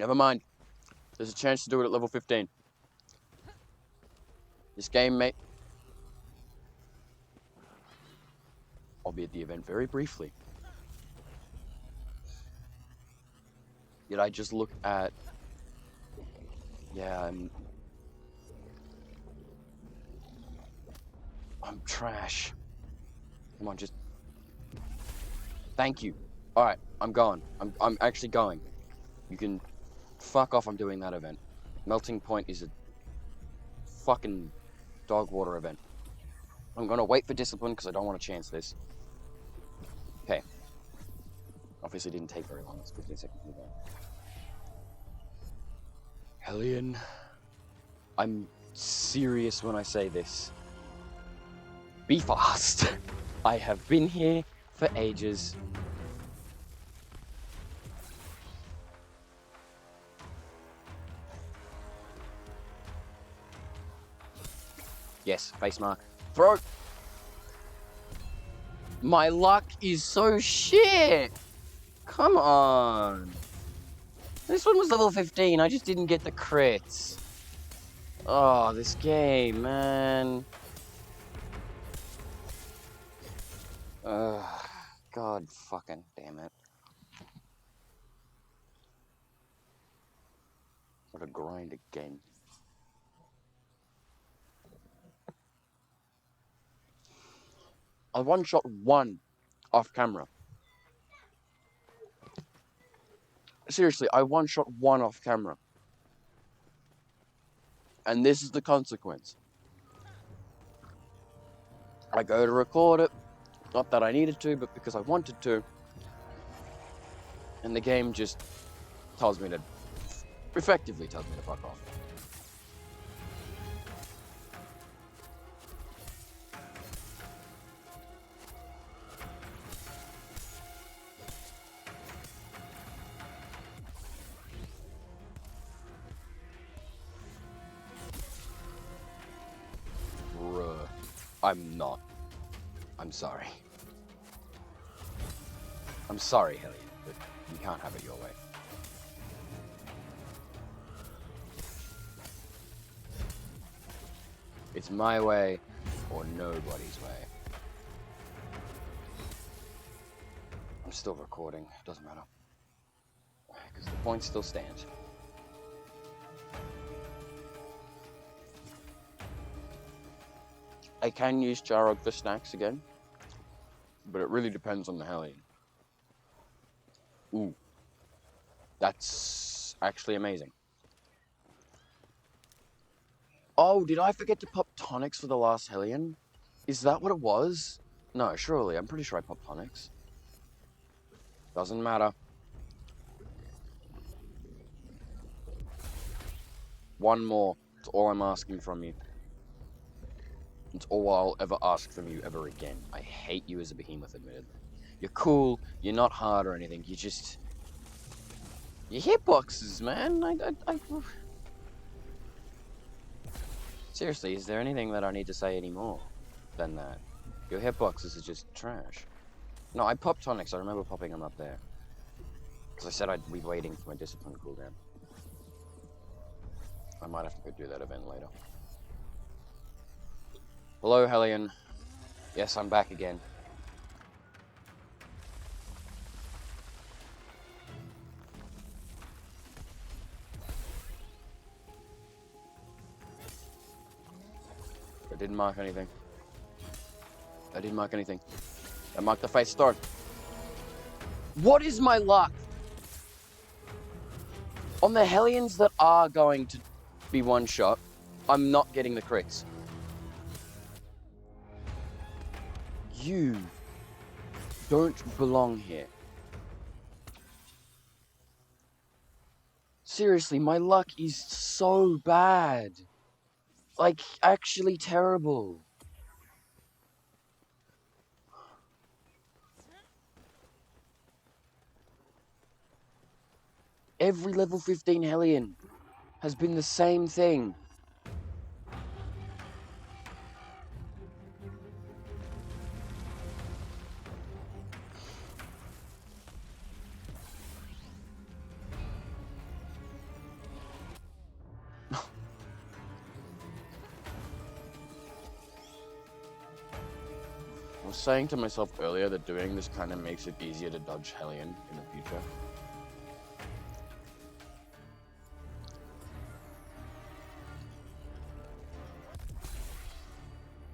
Never mind. There's a chance to do it at level 15. This game, mate. I'll be at the event very briefly. Did I just look at... Yeah, I'm trash. Come on, just... Thank you. Alright, I'm going. I'm actually going. You can... Fuck off, I'm doing that event. Melting Point is a... fucking... dog water event. I'm gonna wait for Discipline because I don't want to chance this. Okay. Obviously didn't take very long. It's 15 seconds ago. Hellion. I'm serious when I say this. Be fast. I have been here for ages. Yes, face mark. Throw! My luck is so shit! Come on! This one was level 15, I just didn't get the crits. Oh, this game, man. God fucking damn it. What a grind again. I one-shot one off camera. Seriously, I one-shot one off camera. And this is the consequence. I go to record it, not that I needed to, but because I wanted to. And the game just tells me to, effectively tells me to fuck off. Bruh. I'm not. I'm sorry. I'm sorry, Hellion, but you can't have it your way. It's my way or nobody's way. I'm still recording, doesn't matter. Because the point still stands. I can use Jarog for snacks again, but it really depends on the Hellion. Ooh. That's actually amazing. Oh, did I forget to pop tonics for the last Hellion? Is that what it was? No, surely. I'm pretty sure I popped tonics. Doesn't matter. One more. That's all I'm asking from you. It's all I'll ever ask from you ever again. I hate you as a behemoth, admittedly. You're cool, you're not hard or anything, you just... Your hitboxes, man! Seriously, is there anything that I need to say anymore than that? Your hitboxes are just trash. No, I popped tonics, I remember popping them up there. Because I said I'd be waiting for my discipline cooldown. I might have to go do that event later. Hello, Hellion. Yes, I'm back again. I didn't mark anything. I didn't mark anything. I marked the face start. What is my luck? On the Hellions that are going to be one shot, I'm not getting the crits. You don't belong here. Seriously, my luck is so bad. Like, actually terrible. Every level 15 Hellion has been the same thing. was saying to myself earlier that doing this kind of makes it easier to dodge Hellion in the future.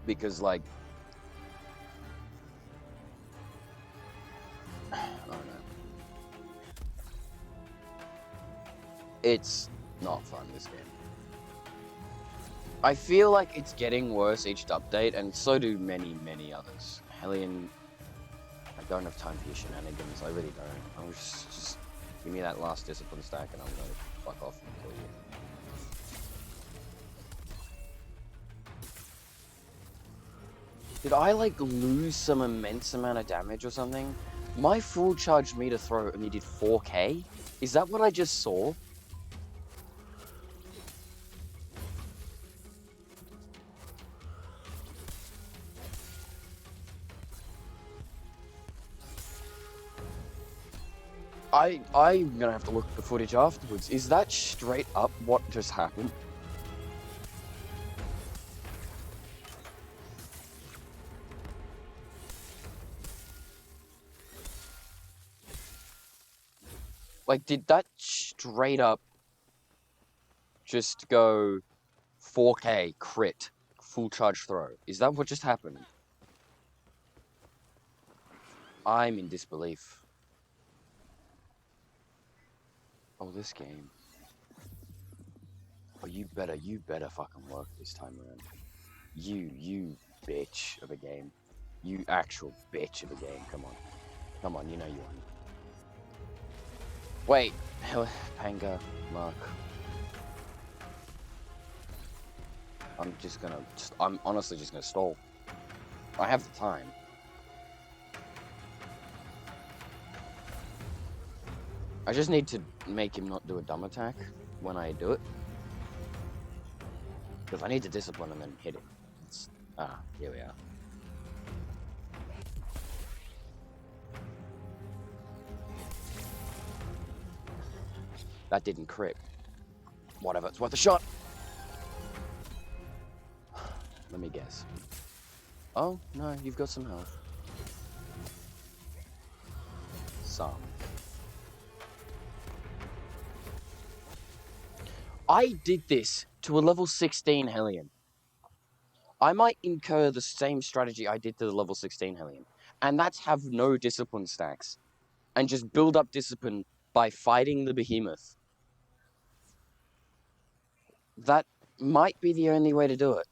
Because, like, I don't know. It's not fun, this game. I feel like it's getting worse each update, and so do many, many others. Hellion, I don't have time for your shenanigans, I really don't. I'm just give me that last discipline stack and I'm gonna fuck off and kill you. Did I, like, lose some immense amount of damage or something? My full charged meter throw only did 4k? Is that what I just saw? I'm gonna have to look at the footage afterwards. Is that straight up what just happened? Like, did that straight up just go 4k crit full charge throw? Is that what just happened? I'm in disbelief. Oh, this game. Oh, you better fucking work this time around. You bitch of a game. You actual bitch of a game. Come on. Come on, you know you won. Wait. Pangar, Mark. I'm honestly just gonna stall. I have the time. I just need to make him not do a dumb attack when I do it. Because I need to discipline him and hit him. Here we are. That didn't crit. Whatever, it's worth a shot. Let me guess. Oh, no, you've got some health. Some. I did this to a level 16 Hellion. I might incur the same strategy I did to the level 16 Hellion. And that's have no discipline stacks. And just build up discipline by fighting the Behemoth. That might be the only way to do it.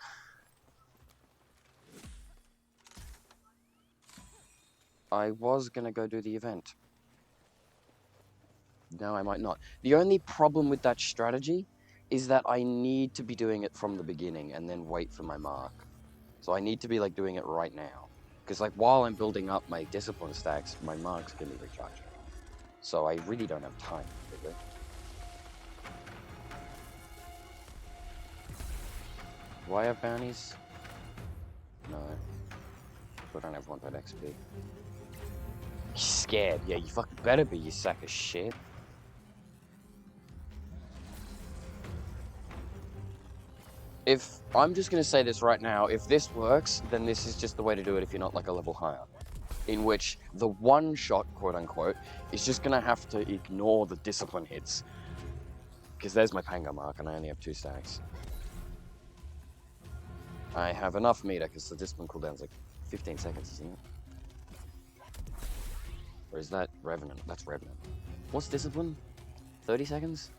I was gonna go do the event. No, I might not. The only problem with that strategy is that I need to be doing it from the beginning and then wait for my mark. So I need to be, like, doing it right now. Because, like, while I'm building up my discipline stacks, my marks can be recharging. So I really don't have time to do it. Do I have bounties? No. I don't have 1 XP. You're scared. Yeah, you fucking better be, you sack of shit. If, I'm just gonna say this right now, if this works, then this is just the way to do it if you're not, like, a level higher. In which the one shot, quote unquote, is just gonna have to ignore the discipline hits. Because there's my Pangar mark and I only have 2 stacks. I have enough meter because the discipline cooldown's like 15 seconds, isn't it? Or is that Revenant? That's Revenant. What's discipline? 30 seconds?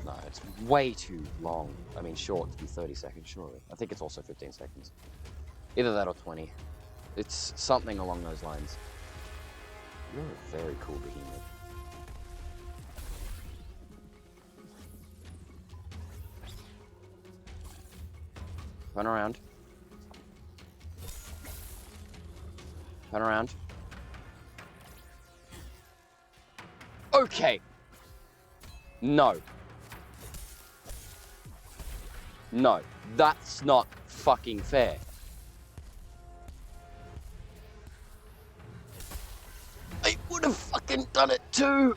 No, it's way too long. I mean, short to be 30 seconds, surely. I think it's also 15 seconds. Either that or 20. It's something along those lines. You're a very cool Behemoth. Run around. Run around. Okay. No. No. That's not fucking fair. I would have fucking done it too.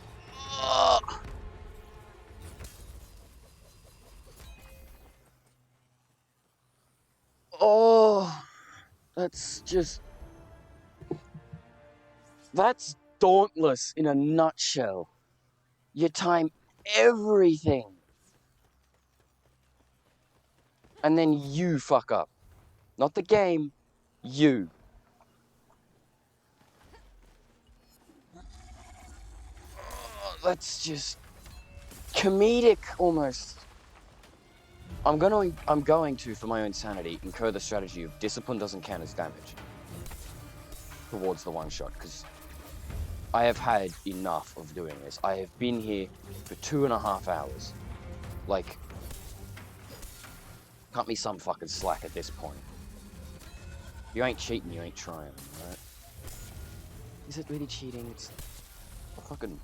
Oh, that's just That's Dauntless in a nutshell. You time everything. And then you fuck up. Not the game, you. That's just comedic almost. I'm going to, for my own sanity, incur the strategy of discipline doesn't count as damage towards the one shot, because I have had enough of doing this. I have been here for 2.5 hours. Like, cut me some fucking slack at this point. If you ain't cheating, you ain't trying, right? Is it really cheating? It's a fucking...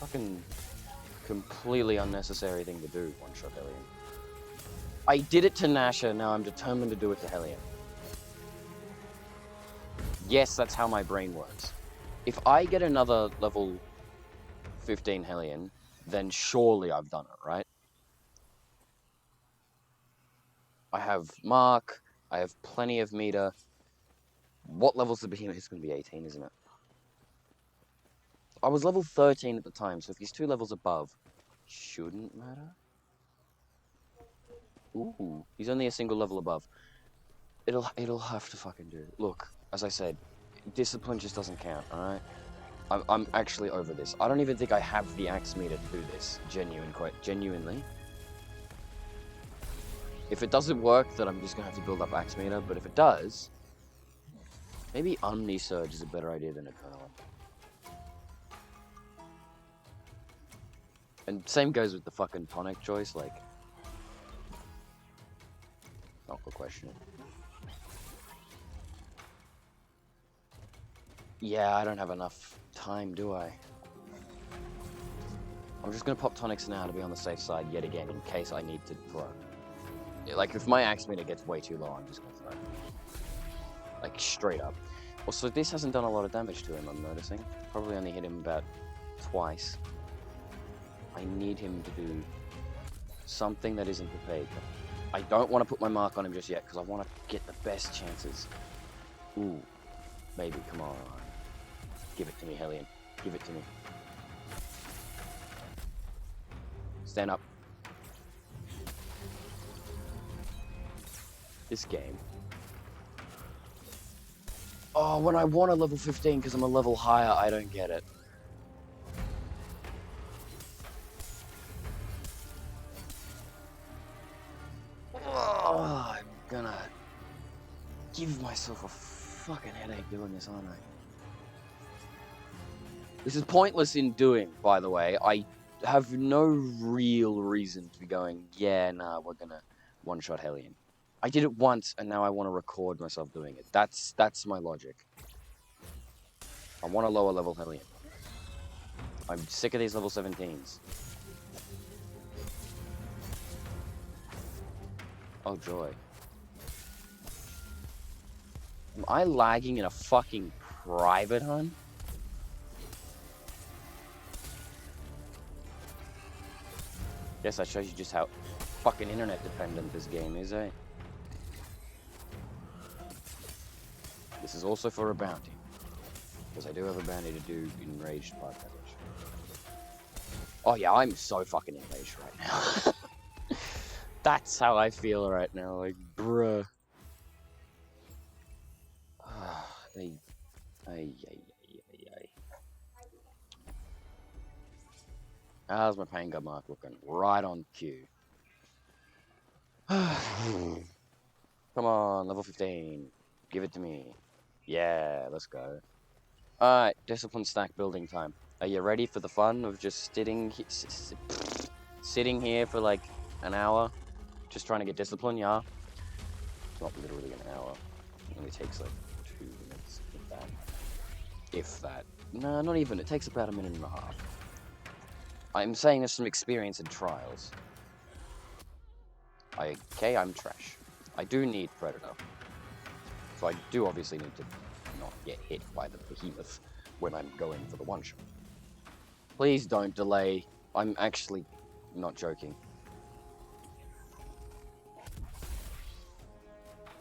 fucking completely unnecessary thing to do, one-shot Hellion. I did it to Nasha, now I'm determined to do it to Hellion. Yes, that's how my brain works. If I get another level 15 Hellion, then surely I've done it, right? I have Mark, I have plenty of meter. What level's the Behemoth? It's going to be 18, isn't it? I was level 13 at the time, so if he's 2 levels above, shouldn't matter. Ooh, he's only a single level above. It'll have to fucking do. Look, as I said, discipline just doesn't count, alright? I'm actually over this. I don't even think I have the axe meter to do this. Genuinely. If it doesn't work, then I'm just gonna have to build up axe meter, but if it does, maybe Omni Surge is a better idea than Adrenaline. And same goes with the fucking tonic choice, like... Not the question. Yeah, I don't have enough time, do I? I'm just gonna pop tonics now to be on the safe side yet again, in case I need to throw. Like, if my axe meter gets way too low, I'm just gonna throw. Like, straight up. Also, this hasn't done a lot of damage to him, I'm noticing. Probably only hit him about twice. I need him to do something that isn't the fake. I don't want to put my mark on him just yet, because I want to get the best chances. Ooh. Maybe, come on. Give it to me, Hellion. Give it to me. Stand up. This game. Oh, when I want a level 15 because I'm a level higher, I don't get it. Oh, I'm gonna give myself a fucking headache doing this, aren't I? This is pointless in doing, by the way. I have no real reason to be going, yeah, nah, we're gonna one-shot Hellion. I did it once, and now I want to record myself doing it. That's my logic. I want a lower level Hellion. I'm sick of these level 17s. Oh, joy. Am I lagging in a fucking private hunt? Guess that shows you just how fucking internet dependent this game is, eh? This is also for a bounty. Because I do have a bounty to do enraged park damage. Oh yeah, I'm so fucking enraged right now. That's how I feel right now, like, bruh. How's my Pangar mark looking? Right on cue. Come on, level 15. Give it to me. Yeah, let's go. Alright, discipline stack building time. Are you ready for the fun of just sitting here for like an hour? Just trying to get discipline, yeah? It's not literally an hour. It only takes like 2 minutes, if that. If that. No, not even. It takes about 1.5 minutes. I'm saying this from experience and trials. Okay, I'm trash. I do need Predator. So I do obviously need to not get hit by the Behemoth when I'm going for the one-shot. Please don't delay. I'm actually not joking.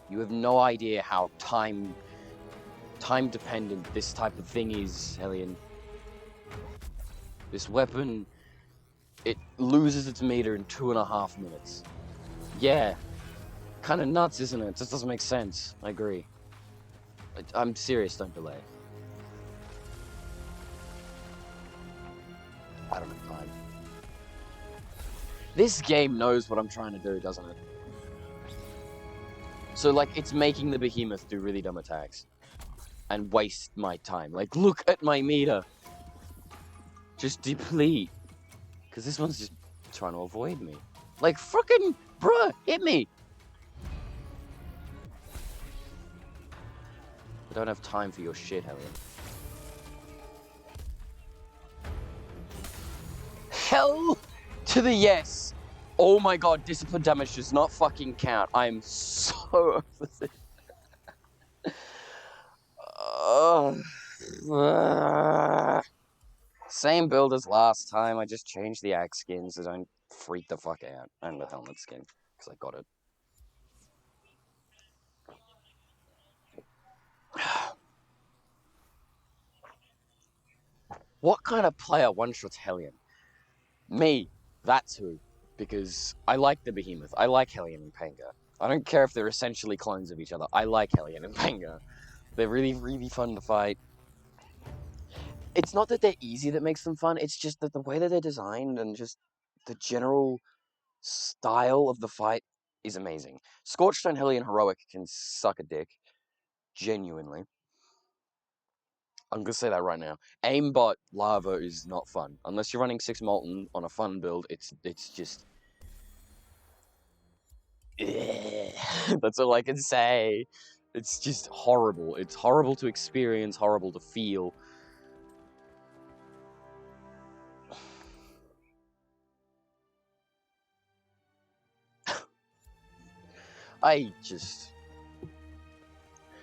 You have no idea how time dependent this type of thing is, Hellion. This weapon, it loses its meter in 2.5 minutes. Yeah, kind of nuts, isn't it? Just doesn't make sense. I agree. I'm serious, don't delay. I don't have time. This game knows what I'm trying to do, doesn't it? So, like, it's making the Behemoth do really dumb attacks. And waste my time. Like, look at my meter! Just deplete. Because this one's just trying to avoid me. Like, frickin' bruh, hit me! I don't have time for your shit, Hellion. Hell to the yes! Oh my god, discipline damage does not fucking count. I'm so upset. Same build as last time, I just changed the axe skins, so don't freak the fuck out. And the helmet skin, because I got it. What kind of player one-shots Hellion? Me, that's who. Because I like the Behemoth, I like Hellion and Pangar. I don't care if they're essentially clones of each other, I like Hellion and Pangar. They're really, really fun to fight. It's not that they're easy that makes them fun, it's just that the way that they're designed and just the general style of the fight is amazing. Scorchstone Hellion Heroic can suck a dick. Genuinely. I'm gonna say that right now. Aimbot Lava is not fun. Unless you're running 6 Molten on a fun build, it's just... That's all I can say. It's just horrible. It's horrible to experience, horrible to feel. I just...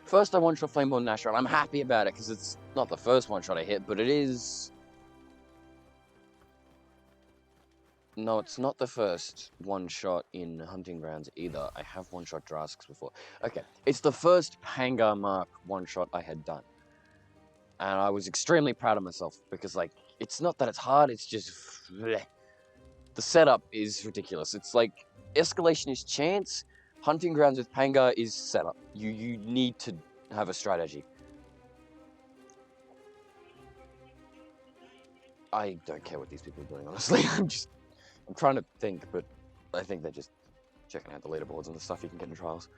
First I one-shot Flameborn Nashor, and I'm happy about it, because it's not the first one-shot I hit, but it is... No, it's not the first one-shot in Hunting Grounds either. I have one-shot Drasks before. Okay, it's the first Pangar Mark one-shot I had done. And I was extremely proud of myself, because, like, it's not that it's hard, it's just... bleh. The setup is ridiculous. It's like, escalation is chance, Hunting Grounds with Pangar is setup. You need to have a strategy. I don't care what these people are doing, honestly. I'm trying to think, but I think they're just checking out the leaderboards and the stuff you can get in trials.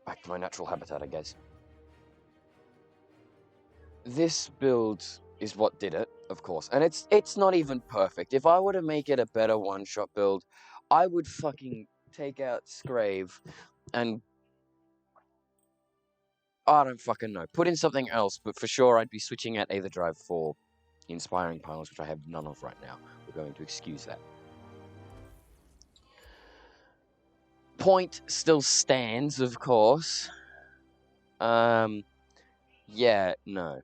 Back to my natural habitat, I guess. This build is what did it, of course, and it's not even perfect. If I were to make it a better one-shot build, I would fucking take out Scrave and... I don't fucking know. Put in something else, but for sure I'd be switching out Aether Drive for Inspiring Piles, which I have none of right now. We're going to excuse that. Point still stands, of course. Yeah, no.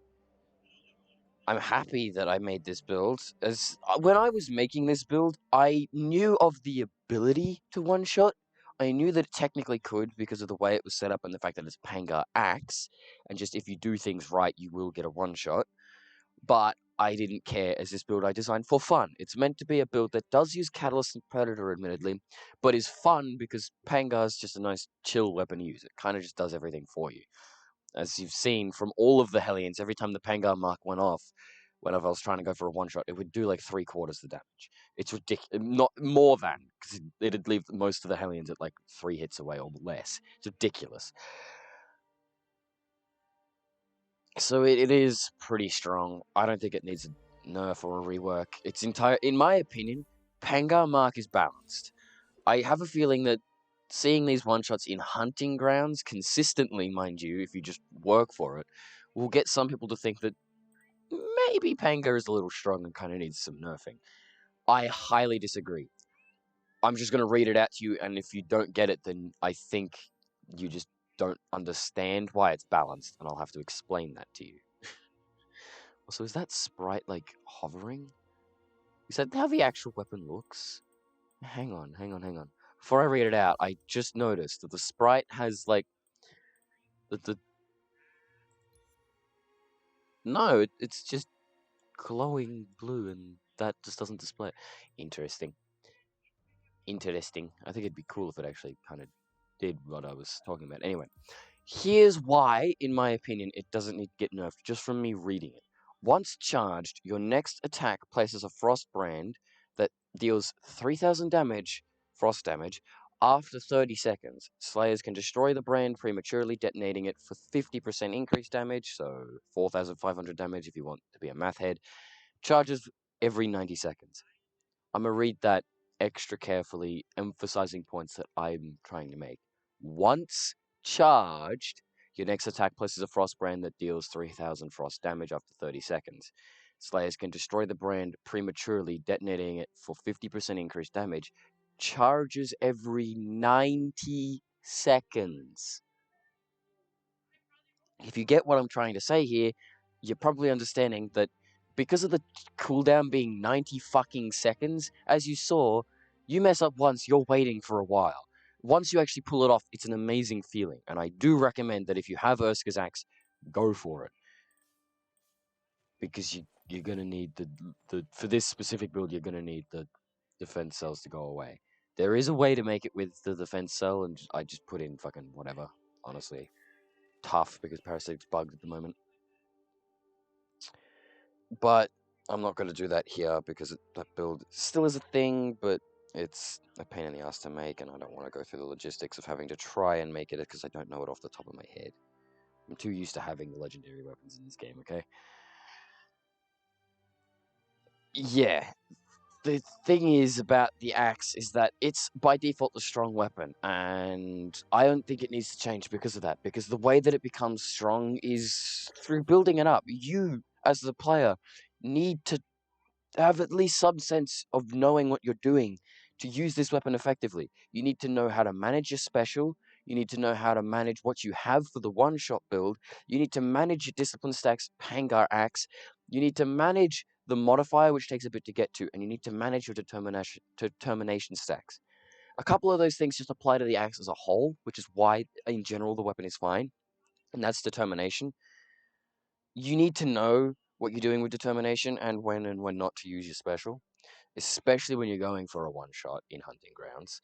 I'm happy that I made this build, as when I was making this build, I knew of the ability to one-shot. I knew that it technically could because of the way it was set up and the fact that it's Pangar Axe, and just if you do things right, you will get a one-shot. But I didn't care, as this build I designed for fun. It's meant to be a build that does use Catalyst and Predator, admittedly, but is fun because Pangar's just a nice chill weapon to use. It kind of just does everything for you. As you've seen from all of the Hellions, every time the Pangar mark went off, whenever I was trying to go for a one-shot, it would do like 3/4 the damage. It's ridiculous. Not more than, because it'd leave most of the Hellions at like 3 hits away or less. It's ridiculous. So it is pretty strong. I don't think it needs a nerf or a rework. It's in my opinion, Pangar Mark is balanced. I have a feeling that seeing these one-shots in Hunting Grounds consistently, mind you, if you just work for it, will get some people to think that maybe Pangar is a little strong and kind of needs some nerfing. I highly disagree. I'm just going to read it out to you, and if you don't get it, then I think you just don't understand why it's balanced, and I'll have to explain that to you. Also, is that sprite, like, hovering? Is that how the actual weapon looks? Hang on. before I read it out, I just noticed that the sprite has like the no, it's just glowing blue, and that just doesn't display. Interesting. Interesting. I think it'd be cool if it actually kind of did what I was talking about. Anyway, here's why, in my opinion, it doesn't need to get nerfed, just from me reading it. Once charged, your next attack places a frost brand that deals 3,000 damage, frost damage, after 30 seconds. Slayers can destroy the brand, prematurely detonating it for 50% increased damage, so 4,500 damage if you want to be a math head. Charges every 90 seconds. I'm going to read that extra carefully, emphasizing points that I'm trying to make. Once charged, your next attack places a frost brand that deals 3,000 frost damage after 30 seconds. Slayers can destroy the brand prematurely, detonating it for 50% increased damage. Charges every 90 seconds. If you get what I'm trying to say here, you're probably understanding that because of the cooldown being 90 fucking seconds, as you saw, you mess up once, you're waiting for a while. Once you actually pull it off, it's an amazing feeling, and I do recommend that if you have Urska's Axe, go for it. Because you're gonna need the for this specific build, you're gonna need the defense cells to go away. There is a way to make it with the defense cell, and I just put in fucking whatever, honestly. Tough, because Parasite's bugged at the moment. But I'm not going to do that here because that build still is a thing, but it's a pain in the ass to make, and I don't want to go through the logistics of having to try and make it because I don't know it off the top of my head. I'm too used to having the legendary weapons in this game, okay? Yeah. The thing is about the axe is that it's by default a strong weapon, and I don't think it needs to change because of that, because the way that it becomes strong is through building it up. You, as the player, need to have at least some sense of knowing what you're doing to use this weapon effectively. You need to know how to manage your special. You need to know how to manage what you have for the one-shot build. You need to manage your discipline stacks, Pangar Axe. You need to manage the modifier, which takes a bit to get to, and you need to manage your determination stacks. A couple of those things just apply to the axe as a whole, which is why, in general, the weapon is fine, and that's determination. You need to know what you're doing with determination and when not to use your special, especially when you're going for a one-shot in hunting grounds.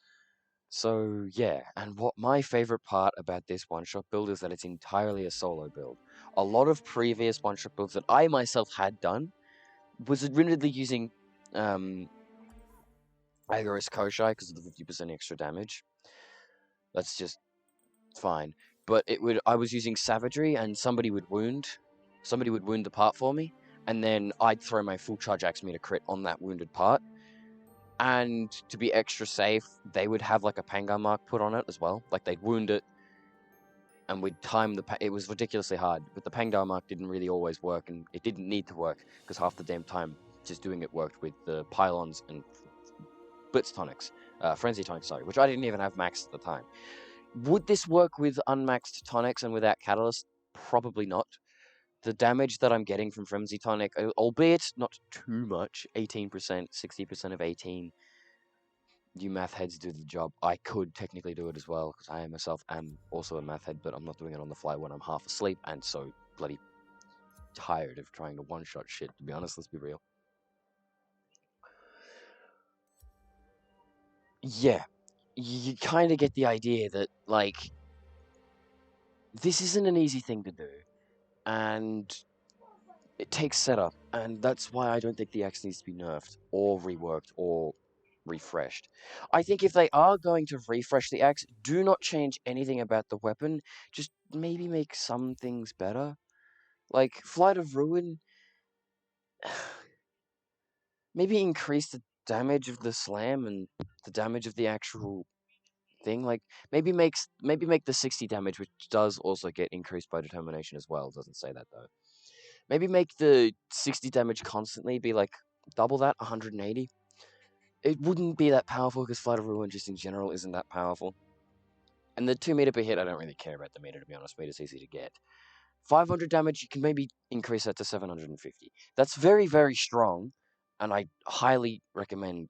So yeah, and what my favorite part about this one-shot build is that it's entirely a solo build. A lot of previous one-shot builds that I myself had done was admittedly using Agorist Koshai because of the 50% extra damage. That's just fine. But I was using Savagery, and somebody would wound the part for me, and then I'd throw my full charge axe meter crit on that wounded part. And to be extra safe, they would have like a Pangar mark put on it as well. Like they'd wound it, and we'd time it was ridiculously hard, but the Pangar mark didn't really always work, and it didn't need to work because half the damn time just doing it worked with the pylons and blitz tonics, frenzy tonics, sorry, which I didn't even have maxed at the time. Would this work with unmaxed tonics and without catalyst? Probably not. The damage that I'm getting from Frenzy Tonic, albeit not too much, 18%, 60% of 18, you math heads do the job. I could technically do it as well, because I myself am also a math head, but I'm not doing it on the fly when I'm half asleep, and so bloody tired of trying to one-shot shit, to be honest, let's be real. Yeah, you kind of get the idea that, like, this isn't an easy thing to do, and it takes setup, and that's why I don't think the axe needs to be nerfed, or reworked, or refreshed. I think if they are going to refresh the axe, do not change anything about the weapon, just maybe make some things better. Like, Flight of Ruin, maybe increase the damage of the slam and the damage of the actual thing. Like, maybe make the 60 damage, which does also get increased by determination as well. It doesn't say that though. Maybe make the 60 damage constantly be like double that, 180. It wouldn't be that powerful because Flight of Ruin just in general isn't that powerful. And the 2 meter per hit, I don't really care about the meter, to be honest. Meter's easy to get. 500 damage, you can maybe increase that to 750. That's very, very strong, and I highly recommend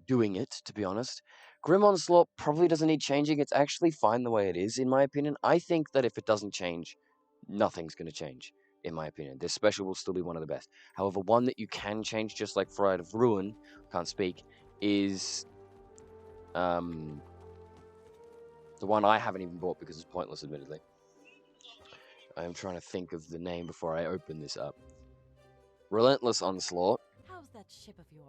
doing it, to be honest. Grim Onslaught probably doesn't need changing. It's actually fine the way it is, in my opinion. I think that if it doesn't change, nothing's going to change, in my opinion. This special will still be one of the best. However, one that you can change, just like Fright of Ruin, can't speak, is the one I haven't even bought because it's pointless, admittedly. I am trying to think of the name before I open this up. Relentless Onslaught. How's that ship of yours?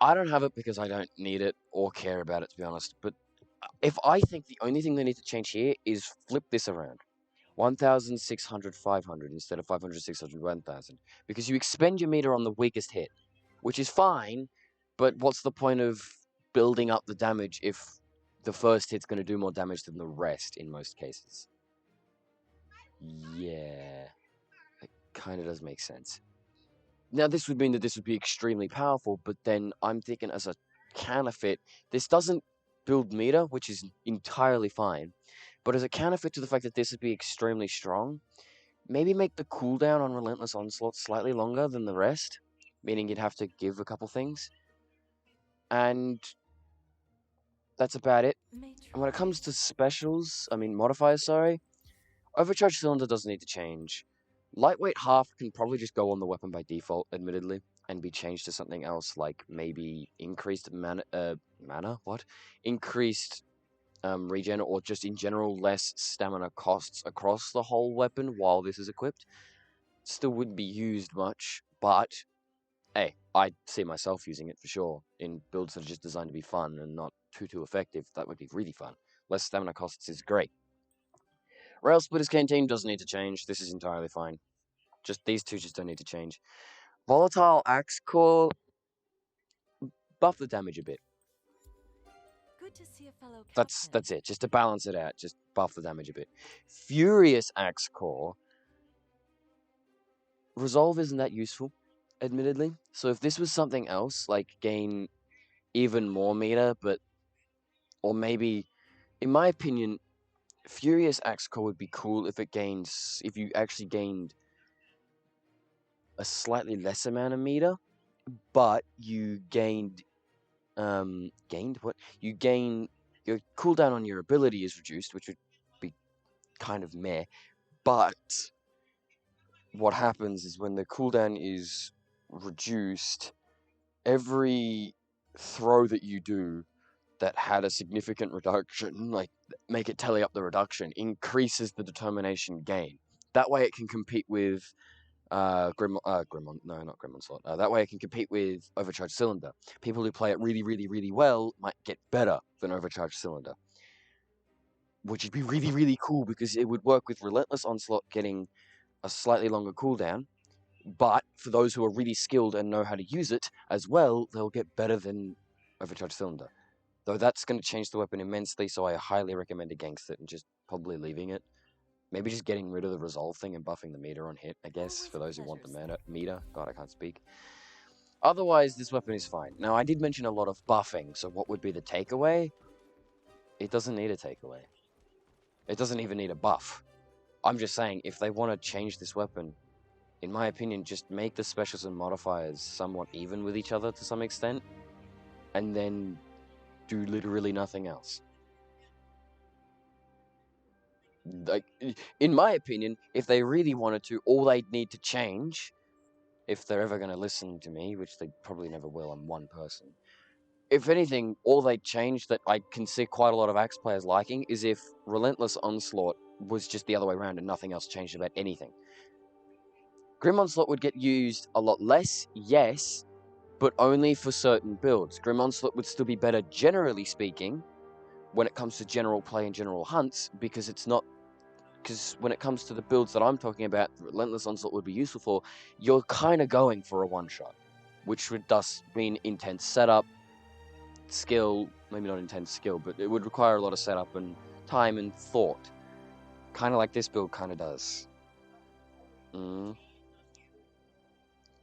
I don't have it because I don't need it or care about it, to be honest. But if I think the only thing they need to change here is flip this around. 1,600, 500 instead of 500, 600, 1,000. Because you expend your meter on the weakest hit, which is fine, but what's the point of building up the damage if the first hit's going to do more damage than the rest in most cases? Yeah, it kind of does make sense. Now, this would mean that this would be extremely powerful, but then I'm thinking as a counterfeit, this doesn't build meter, which is entirely fine, but as a counterfeit to the fact that this would be extremely strong, maybe make the cooldown on Relentless Onslaught slightly longer than the rest, meaning you'd have to give a couple things, and that's about it. And when it comes to specials, modifiers, sorry, Overcharge Cylinder doesn't need to change. Lightweight Half can probably just go on the weapon by default, admittedly, and be changed to something else, like maybe increased increased regen, or just in general less stamina costs across the whole weapon while this is equipped. Still wouldn't be used much, but hey, I see myself using it for sure in builds that are just designed to be fun and not too effective. That would be really fun. Less stamina costs is great. Rail Splitter's Canteen doesn't need to change. This is entirely fine. Just these two just don't need to change. Volatile Axe Core, buff the damage a bit. Good to see a fellow That's captain. it. Just to balance it out, just buff the damage a bit. Furious Axe Core, Resolve isn't that useful, admittedly. So if this was something else, like gain even more meter, or maybe, in my opinion, Furious Axe Core would be cool if you actually gained a slightly less amount of meter, but you gained your cooldown on your ability is reduced, which would be kind of meh. But what happens is when the cooldown is reduced, every throw that you do that had a significant reduction, like make it tally up the reduction, increases the determination gain. That way it can compete with not Grim Onslaught. That way it can compete with Overcharged Cylinder. People who play it really, really, really well might get better than Overcharged Cylinder. Which would be really, really cool because it would work with Relentless Onslaught getting a slightly longer cooldown. But for those who are really skilled and know how to use it as well, they'll get better than Overcharged Cylinder. Though that's going to change the weapon immensely, so I highly recommend against it and just probably leaving it. Maybe just getting rid of the resolve thing and buffing the meter on hit, I guess, for those who want the meter. God, I can't speak. Otherwise, this weapon is fine. Now, I did mention a lot of buffing, so what would be the takeaway? It doesn't need a takeaway. It doesn't even need a buff. I'm just saying, if they want to change this weapon, in my opinion, just make the specials and modifiers somewhat even with each other to some extent, and then do literally nothing else. Like, in my opinion, if they really wanted to, all they'd need to change, if they're ever going to listen to me, which they probably never will, I'm one person. If anything, all they'd change that I can see quite a lot of Axe players liking is if Relentless Onslaught was just the other way around and nothing else changed about anything. Grim Onslaught would get used a lot less, yes, but only for certain builds. Grim Onslaught would still be better, generally speaking, when it comes to general play and general hunts, because when it comes to the builds that I'm talking about, Relentless Onslaught would be useful for, you're kind of going for a one-shot, which would thus mean intense setup, skill, maybe not intense skill, but it would require a lot of setup and time and thought. Kind of like this build kind of does.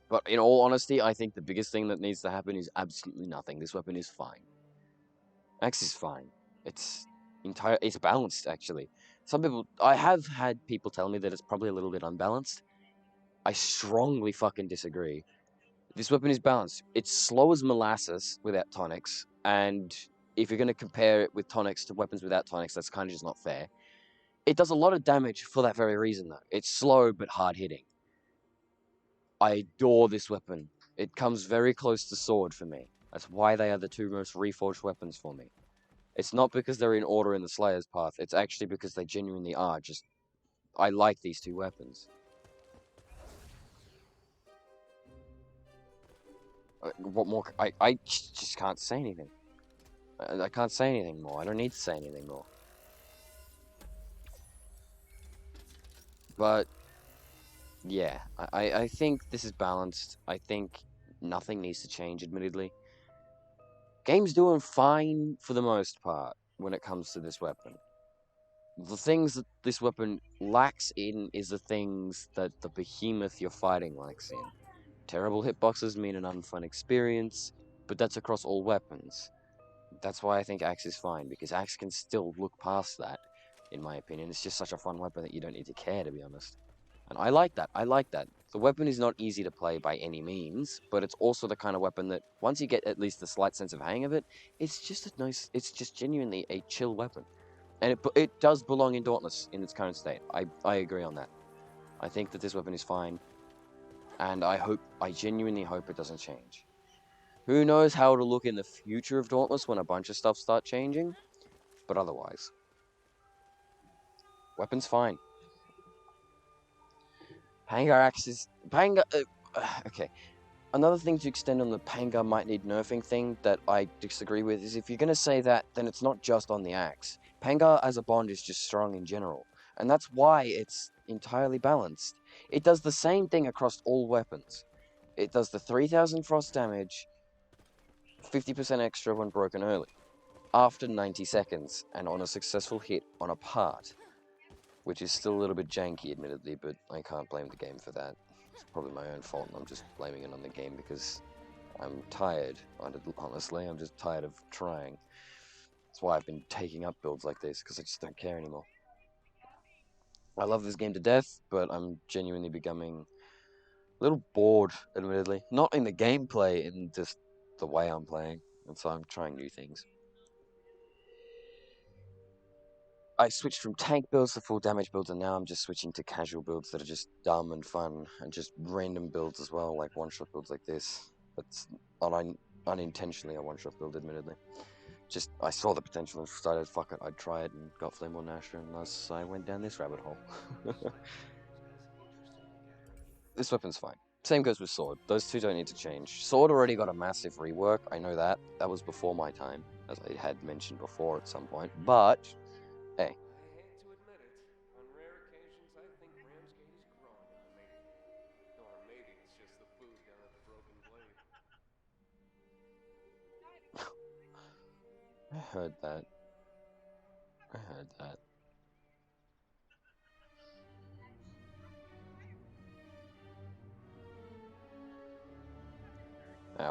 But in all honesty, I think the biggest thing that needs to happen is absolutely nothing. This weapon is fine. Axe is fine. It's balanced, actually. I have had people tell me that it's probably a little bit unbalanced. I strongly fucking disagree. This weapon is balanced. It's slow as molasses without tonics, and if you're going to compare it with tonics to weapons without tonics, that's kind of just not fair. It does a lot of damage for that very reason, though. It's slow but hard hitting. I adore this weapon. It comes very close to sword for me. That's why they are the two most reforged weapons for me. It's not because they're in order in the Slayer's path, it's actually because they genuinely are. Just, I like these two weapons. What more? I just can't say anything. I can't say anything more. I don't need to say anything more. But, yeah, I think this is balanced. I think nothing needs to change, admittedly. Game's doing fine for the most part when it comes to this weapon. The things that this weapon lacks in is the things that the Behemoth you're fighting lacks in. Terrible hitboxes mean an unfun experience, but that's across all weapons. That's why I think Axe is fine, because Axe can still look past that, in my opinion. It's just such a fun weapon that you don't need to care, to be honest. And I like that. I like that. The weapon is not easy to play by any means, but it's also the kind of weapon that, once you get at least the slight sense of hang of it, it's just a nice, it's just genuinely a chill weapon. And it does belong in Dauntless in its current state. I agree on that. I think that this weapon is fine, and I genuinely hope it doesn't change. Who knows how it'll look in the future of Dauntless when a bunch of stuff start changing, but otherwise, weapon's fine. Pangar Axe is Pangar. Okay, another thing to extend on the Pangar might need nerfing thing that I disagree with is if you're gonna say that, then it's not just on the axe. Pangar as a bond is just strong in general, and that's why it's entirely balanced. It does the same thing across all weapons. It does the 3000 frost damage, 50% extra when broken early, after 90 seconds, and on a successful hit on a part, which is still a little bit janky, admittedly, but I can't blame the game for that. It's probably my own fault, and I'm just blaming it on the game because I'm tired, honestly. I'm just tired of trying. That's why I've been taking up builds like this, because I just don't care anymore. I love this game to death, but I'm genuinely becoming a little bored, admittedly. Not in the gameplay, in just the way I'm playing, and so I'm trying new things. I switched from tank builds to full damage builds, and now I'm just switching to casual builds that are just dumb and fun, and just random builds as well, like one-shot builds like this. That's unintentionally a one-shot build, admittedly. Just, I saw the potential and decided, fuck it, I'd try it, and got Flame on Nasher, and thus I went down this rabbit hole. This weapon's fine. Same goes with Sword. Those two don't need to change. Sword already got a massive rework, I know that. That was before my time, as I had mentioned before at some point, but hey. I hate to admit it. On rare occasions, I think Ramsgate is growing on me. Or maybe it's just the food down at the Broken Blade. I heard that. I heard that.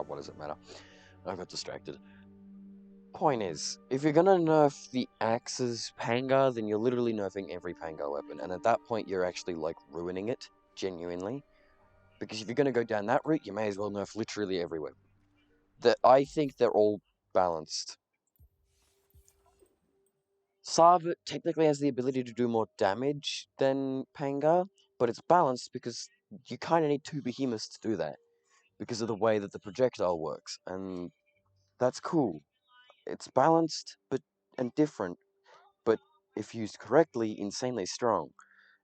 What does it matter? I got distracted. Point is, if you're gonna nerf the Axe's Pangar, then you're literally nerfing every Pangar weapon, and at that point you're actually, like, ruining it, genuinely. Because if you're gonna go down that route, you may as well nerf literally every weapon. I think they're all balanced. Sarvet technically has the ability to do more damage than Pangar, but it's balanced because you kind of need two behemoths to do that, because of the way that the projectile works, and that's cool. It's balanced, and different, but if used correctly, insanely strong.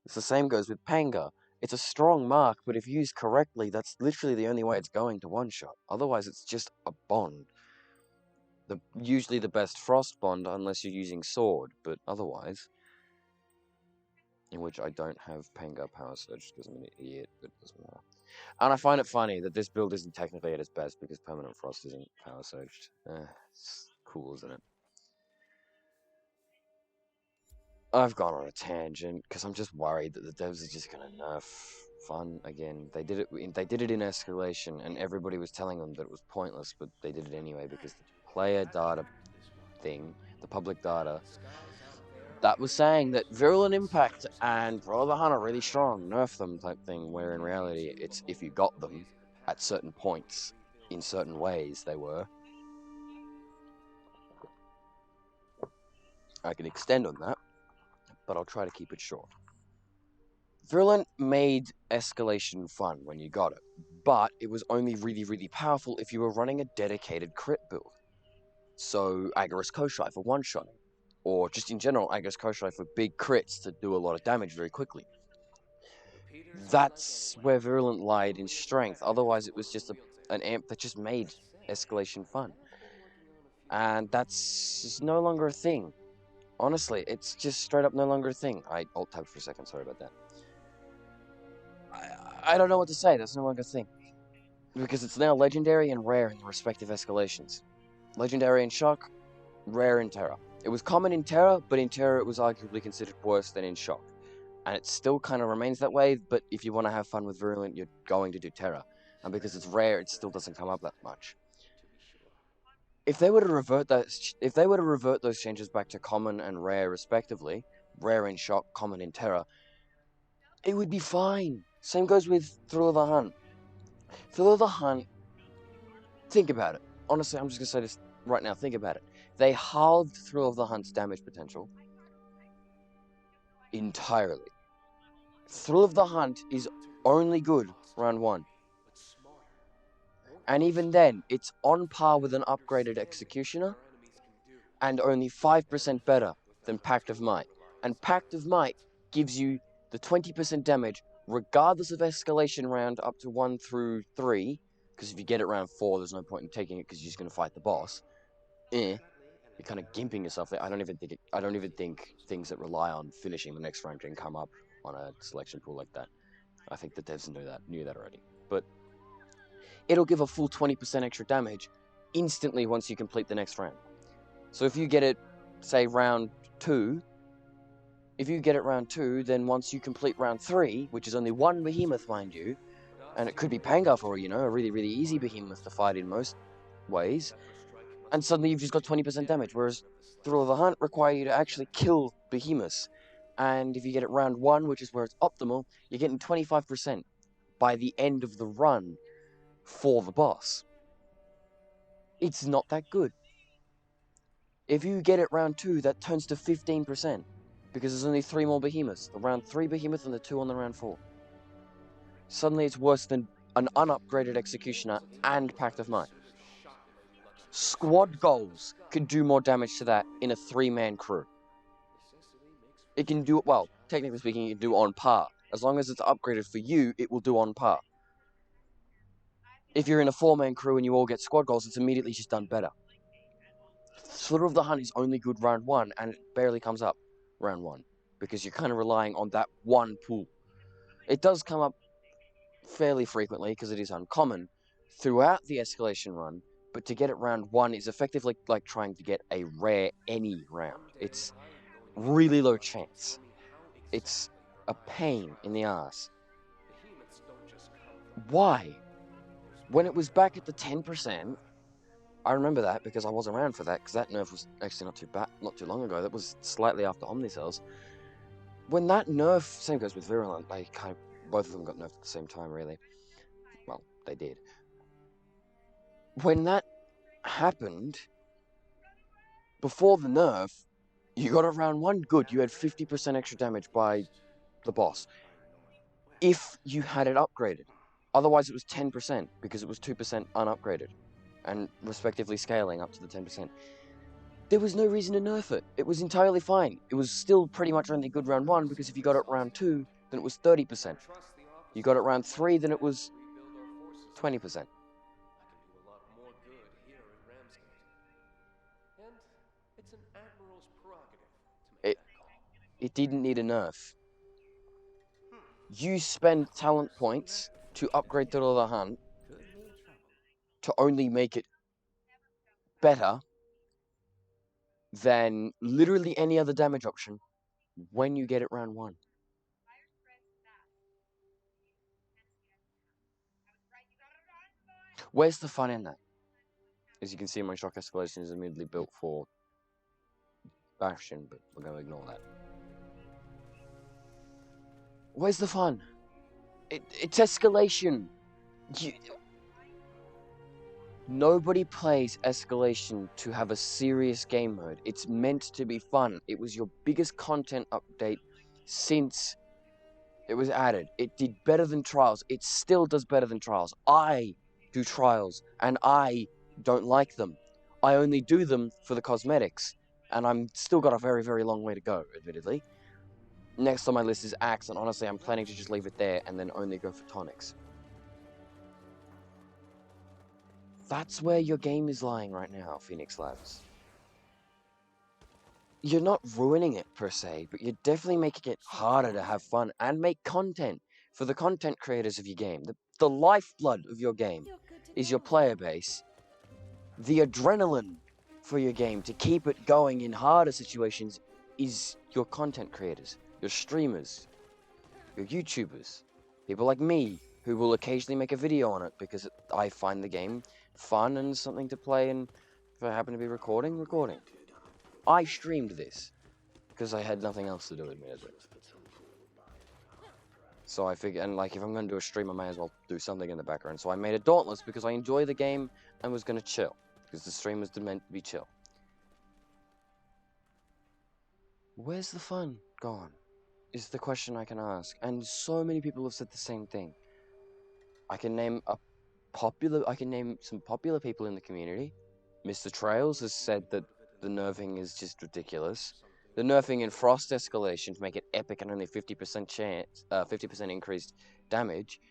It's the same goes with Pangar. It's a strong mark, but if used correctly, that's literally the only way it's going to one-shot. Otherwise, it's just a bond. Usually the best frost bond, unless you're using sword, but otherwise... In which I don't have Pangar Power Surge because I'm an idiot, but it doesn't matter. And I find it funny that this build isn't technically at its best because Permanent Frost isn't Power Surged. It's cool, isn't it? I've gone on a tangent because I'm just worried that the devs are just gonna nerf fun again. They did it in Escalation, and everybody was telling them that it was pointless, but they did it anyway because the player data thing, the public data, that was saying that Virulent Impact and Brawl of the Hunt are really strong, nerf them type thing, where in reality it's if you got them. At certain points, in certain ways, they were. I can extend on that, but I'll try to keep it short. Virulent made escalation fun when you got it, but it was only really powerful if you were running a dedicated crit build. So Agorist Koshai for one-shotting, or just in general Agorist Koshai for big crits to do a lot of damage very quickly. That's where Virulent lied in strength, otherwise it was just an amp that just made escalation fun. And that's no longer a thing. Honestly, it's just straight up no longer a thing. I alt-tabbed for a second, sorry about that. I don't know what to say, that's no longer a thing. Because it's now legendary and rare in the respective escalations. Legendary in Shock, rare in Terra. It was common in Terra, but in Terra it was arguably considered worse than in Shock. And it still kind of remains that way, but if you want to have fun with Virulent, you're going to do Terra. And because it's rare, it still doesn't come up that much. If they were to revert those changes back to common and rare respectively, rare in Shock, common in Terra, it would be fine. Same goes with Thrill of the Hunt. Thrill of the Hunt, think about it. Honestly, I'm just going to say this right now, think about it. They halved Thrill of the Hunt's damage potential entirely. Thrill of the Hunt is only good round 1. And even then, it's on par with an upgraded Executioner, and only 5% better than Pact of Might. And Pact of Might gives you the 20% damage, regardless of escalation round up to 1 through 3, because if you get it round 4, there's no point in taking it because you're just going to fight the boss. You're kind of gimping yourself there. I don't even think things that rely on finishing the next round can come up on a selection pool like that. I think the devs knew that already. But it'll give a full 20% extra damage instantly once you complete the next round. So if you get it, say, round 2, then once you complete round 3, which is only 1 Behemoth, mind you, and it could be Pangar for all you know, a really easy Behemoth to fight in most ways, and suddenly you've just got 20% damage, whereas Thrill of the Hunt require you to actually kill Behemoths. And if you get it round 1, which is where it's optimal, you're getting 25% by the end of the run for the boss. It's not that good. If you get it round 2, that turns to 15%, because there's only 3 more Behemoths, the round 3 Behemoth and the 2 on the round 4. Suddenly it's worse than an unupgraded Executioner and Pact of Might. Squad goals can do more damage to that in a 3-man crew. It can do, well, technically speaking, it can do on par. As long as it's upgraded for you, it will do on par. If you're in a 4-man crew and you all get squad goals, it's immediately just done better. Thrill of the Hunt is only good round 1, and it barely comes up round 1, because you're kind of relying on that one pool. It does come up fairly frequently, because it is uncommon, throughout the escalation run, but to get it round 1 is effectively like trying to get a rare any round. It's really low chance. It's a pain in the ass. Why? When it was back at the 10%, I remember that because I was around for that, because that nerf was actually not too long ago. That was slightly after Omnicells. When that nerf, same goes with Virulent, both of them got nerfed at the same time, really. Well, they did. When that happened, before the nerf, you got it round 1, good, you had 50% extra damage by the boss. If you had it upgraded. Otherwise it was 10%, because it was 2% unupgraded, and respectively scaling up to the 10%. There was no reason to nerf it. It was entirely fine. It was still pretty much only good round 1, because if you got it round 2, then it was 30%. You got it round 3, then it was 20%. It didn't need a nerf. You spend talent points to upgrade Thrill of the Hunt to only make it better than literally any other damage option when you get it round 1. Where's the fun in that? As you can see, my shock escalation is immediately built for Bastion, but we're going to ignore that. Where's the fun? It's escalation. Nobody plays Escalation to have a serious game mode. It's meant to be fun. It was your biggest content update since it was added. It did better than Trials. It still does better than Trials. I do Trials, and I don't like them. I only do them for the cosmetics, and I'm still got a very, very long way to go, admittedly. Next on my list is Axe, and honestly, I'm planning to just leave it there and then only go for tonics. That's where your game is lying right now, Phoenix Labs. You're not ruining it per se, but you're definitely making it harder to have fun and make content for the content creators of your game. The lifeblood of your game You're good to is go your player base. The adrenaline for your game to keep it going in harder situations is your content creators, your streamers, your YouTubers, people like me who will occasionally make a video on it because I find the game fun and something to play, and if I happen to be recording. I streamed this because I had nothing else to do, admittedly. So I figured, and like, if I'm going to do a stream, I may as well do something in the background. So I made a Dauntless because I enjoy the game and was going to chill, because the stream was meant to be chill. Where's the fun gone? Is the question I can ask, and so many people have said the same thing. I can name some popular people in the community. Mr. Trails has said that the nerfing is just ridiculous. The nerfing in Frost Escalation to make it epic and only 50% chance, 50% increased damage.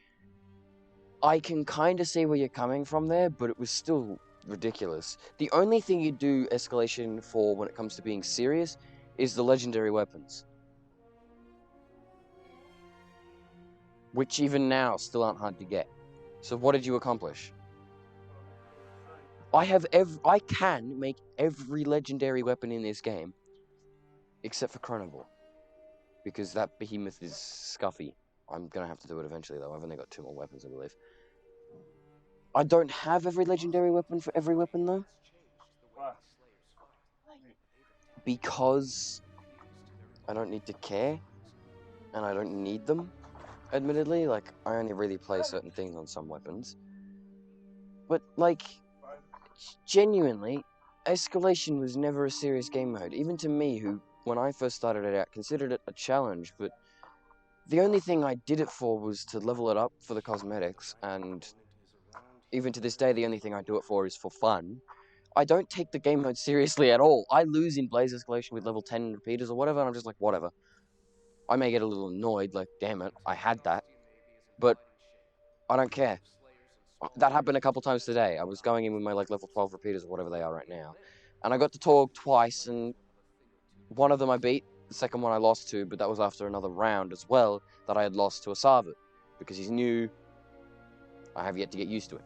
I can kind of see where you're coming from there, but it was still ridiculous. The only thing you do Escalation for when it comes to being serious is the legendary weapons, which even now still aren't hard to get. So what did you accomplish? I can make every legendary weapon in this game except for Chronoball, because that Behemoth is scuffy. I'm gonna have to do it eventually though. I've only got 2 more weapons, I believe. I don't have every legendary weapon for every weapon though, because I don't need to care, and I don't need them, admittedly. Like, I only really play certain things on some weapons. But, like, genuinely, Escalation was never a serious game mode. Even to me, who, when I first started it out, considered it a challenge, but the only thing I did it for was to level it up for the cosmetics, and even to this day, the only thing I do it for is for fun. I don't take the game mode seriously at all. I lose in Blaze Escalation with level 10 repeaters or whatever, and I'm just like, whatever. I may get a little annoyed, like, damn it, I had that, but I don't care. That happened a couple times today. I was going in with my, like, level 12 repeaters or whatever they are right now, and I got to Torg twice, and one of them I beat, the second one I lost to, but that was after another round as well that I had lost to a Sarvat, because he's new. I have yet to get used to it.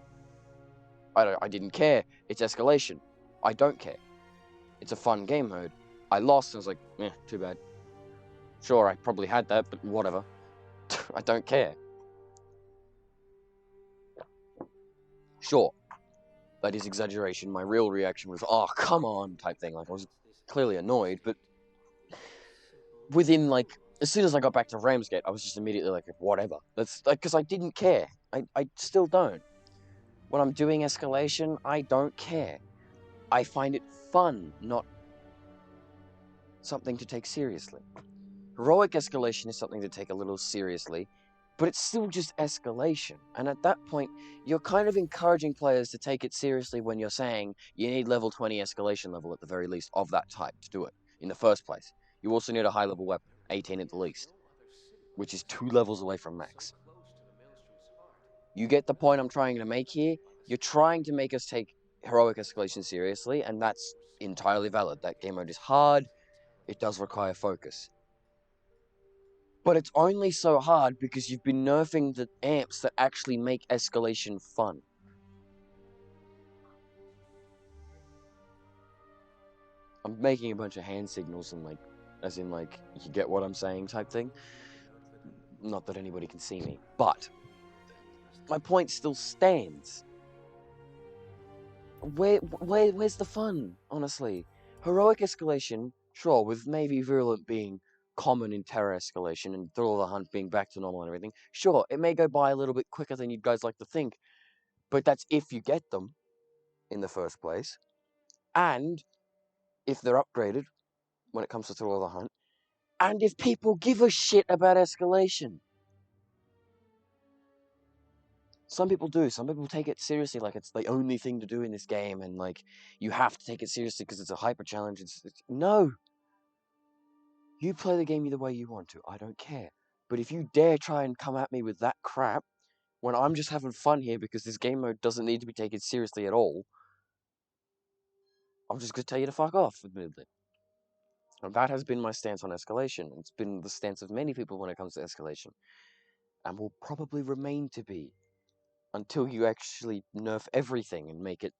I didn't care. It's Escalation. I don't care. It's a fun game mode. I lost, and I was like, too bad. Sure, I probably had that, but whatever. I don't care. Sure, that is exaggeration. My real reaction was, oh, come on, type thing. Like, I was clearly annoyed, but within, like, as soon as I got back to Ramsgate, I was just immediately like, whatever. That's, like, because I didn't care. I still don't. When I'm doing Escalation, I don't care. I find it fun, not something to take seriously. Heroic Escalation is something to take a little seriously, but it's still just Escalation. And at that point, you're kind of encouraging players to take it seriously when you're saying you need level 20 Escalation level at the very least of that type to do it in the first place. You also need a high level weapon, 18 at the least, which is 2 levels away from max. You get the point I'm trying to make here? You're trying to make us take Heroic Escalation seriously, and that's entirely valid. That game mode is hard, it does require focus. But it's only so hard because you've been nerfing the amps that actually make Escalation fun. I'm making a bunch of hand signals and, like, as in, like, you get what I'm saying type thing. Not that anybody can see me, but my point still stands. Where's the fun, honestly? Heroic Escalation, sure, with maybe Virulent being common in Terror Escalation and Thrill of the Hunt being back to normal and everything, sure, it may go by a little bit quicker than you guys like to think, but that's if you get them. in the first place, and if they're upgraded when it comes to Thrill of the Hunt, and if people give a shit about escalation. Some people do. Some people take it seriously, like it's the only thing to do in this game, and like you have to take it seriously because it's a hyper challenge. No. You play the game the way you want to. I don't care. But if you dare try and come at me with that crap, when I'm just having fun here because this game mode doesn't need to be taken seriously at all, I'm just gonna tell you to fuck off, admittedly. And that has been my stance on escalation. It's been the stance of many people when it comes to escalation, and will probably remain to be until you actually nerf everything and make it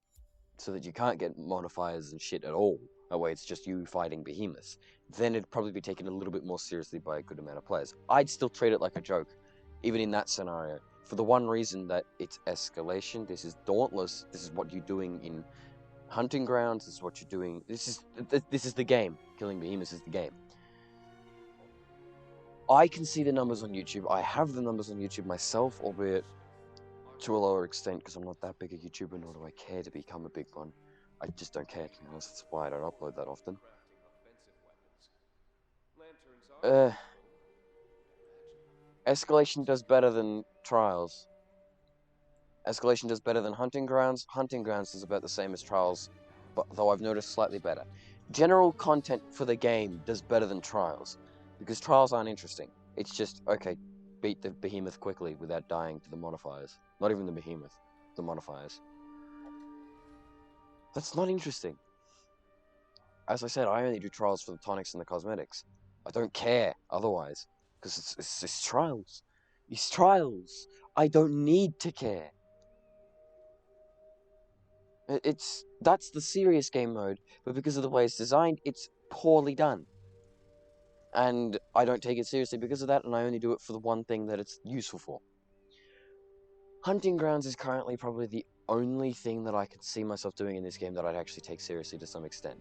so that you can't get modifiers and shit at all. That way it's just you fighting behemoths. Then it'd probably be taken a little bit more seriously by a good amount of players. I'd still treat it like a joke, even in that scenario, for the one reason that it's escalation. This is Dauntless. This is what you're doing in hunting grounds. This is what you're doing. This is the game. Killing behemoths is the game. I can see the numbers on YouTube. I have the numbers on YouTube myself, albeit to a lower extent because I'm not that big a YouTuber, nor do I care to become a big one. I just don't care, to be honest. That's why I don't upload that often. Escalation does better than Trials. Escalation does better than Hunting Grounds. Hunting Grounds is about the same as Trials, but though I've noticed slightly better. General content for the game does better than Trials, because Trials aren't interesting. It's just, okay, beat the behemoth quickly without dying to the modifiers. Not even the behemoth, the modifiers. That's not interesting. As I said, I only do Trials for the tonics and the cosmetics. I don't care otherwise, because it's Trials. It's Trials. I don't need to care. That's the serious game mode, but because of the way it's designed, it's poorly done. And I don't take it seriously because of that, and I only do it for the one thing that it's useful for. Hunting Grounds is currently probably the only thing that I could see myself doing in this game that I'd actually take seriously to some extent.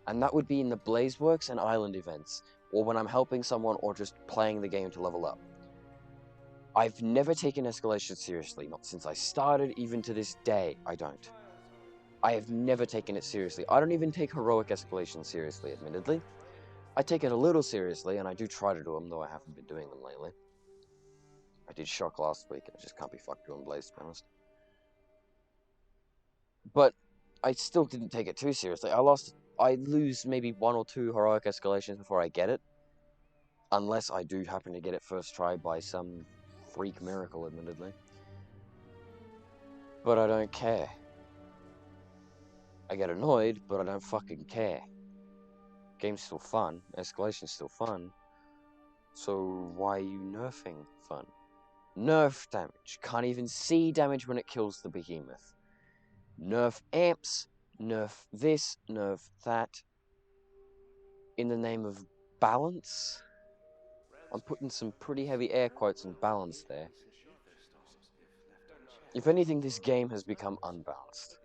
And that would be in the Blazeworks and Island events, or when I'm helping someone or just playing the game to level up. I've never taken escalation seriously, not since I started, even to this day, I don't. I have never taken it seriously. I don't even take heroic escalation seriously, admittedly. I take it a little seriously, and I do try to do them, though I haven't been doing them lately. I did Shock last week, and I just can't be fucked doing Blaze, to be honest. But I still didn't take it too seriously. I lose maybe 1 or 2 heroic escalations before I get it. Unless I do happen to get it first try by some freak miracle, admittedly. But I don't care. I get annoyed, but I don't fucking care. Game's still fun, escalation's still fun. So why are you nerfing fun? Nerf damage. Can't even see damage when it kills the behemoth. Nerf amps, nerf this, nerf that. In the name of balance? I'm putting some pretty heavy air quotes on balance there. If anything, this game has become unbalanced.